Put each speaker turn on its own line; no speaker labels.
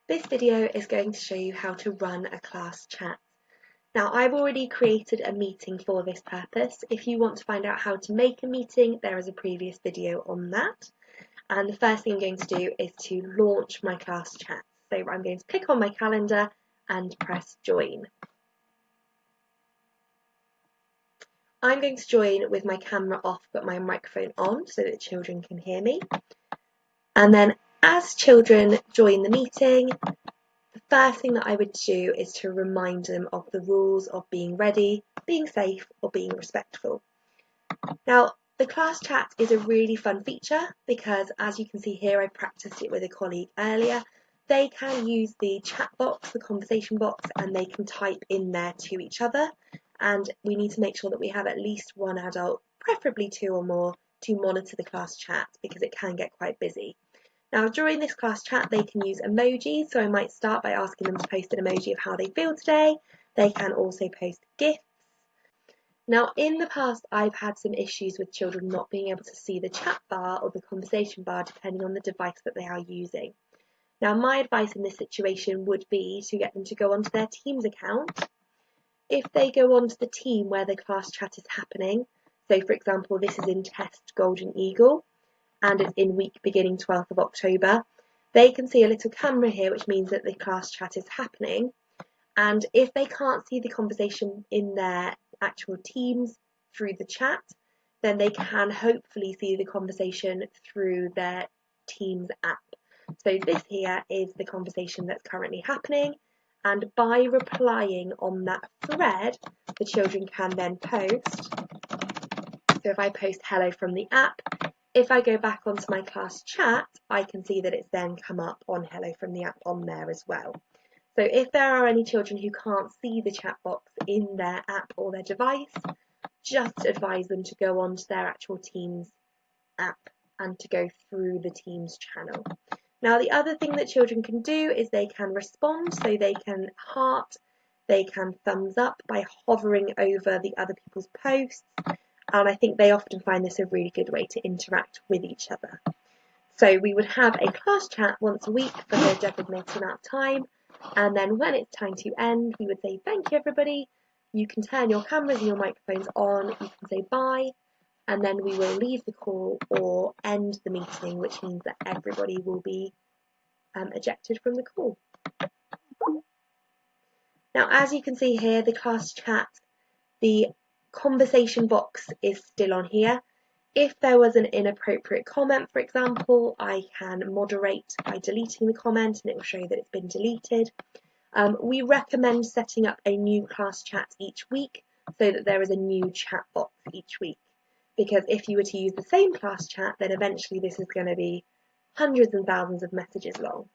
This video is going to show you how to run a class chat. Now, I've already created a meeting for this purpose. If you want to find out how to make a meeting, there is a previous video on that. And the first thing I'm going to do is to launch my class chat. So I'm going to click on my calendar and press join. I'm going to join with my camera off but my microphone on so that children can hear me. And then as children join the meeting, the first thing that I would do is to remind them of the rules of being ready, being safe, or being respectful. Now, the class chat is a really fun feature because, as you can see here, I practiced it with a colleague earlier. They can use the chat box, the conversation box, and they can type in there to each other. And we need to make sure that we have at least one adult, preferably two or more, to monitor the class chat because it can get quite busy. Now, during this class chat, they can use emojis, so I might start by asking them to post an emoji of how they feel today. They can also post GIFs. Now, in the past, I've had some issues with children not being able to see the chat bar or the conversation bar, depending on the device that they are using. Now, my advice in this situation would be to get them to go onto their Teams account. If they go onto the team where the class chat is happening, so for example, this is in Test Golden Eagle, and it's in week beginning 12th of October, they can see a little camera here, which means that the class chat is happening. And if they can't see the conversation in their actual Teams through the chat, then they can hopefully see the conversation through their Teams app. So this here is the conversation that's currently happening. And by replying on that thread, the children can then post. So if I post hello from the app, if I go back onto my class chat, I can see that it's then come up on hello from the app on there as well. So if there are any children who can't see the chat box in their app or their device, just advise them to go onto their actual Teams app and to go through the Teams channel. Now, the other thing that children can do is they can respond, so they can heart, they can thumbs up by hovering over the other people's posts, and I think they often find this a really good way to interact with each other. So we would have a class chat once a week for a designated amount of time, and then when it's time to end, we would say thank you everybody, you can turn your cameras and your microphones on, you can say bye, and then we will leave the call or end the meeting, which means that everybody will be ejected from the call. Now, as you can see here, the class chat, the conversation box is still on here. If there was an inappropriate comment, for example, I can moderate by deleting the comment and it will show that it's been deleted. We recommend setting up a new class chat each week so that there is a new chat box each week. Because if you were to use the same class chat, then eventually this is going to be hundreds and thousands of messages long.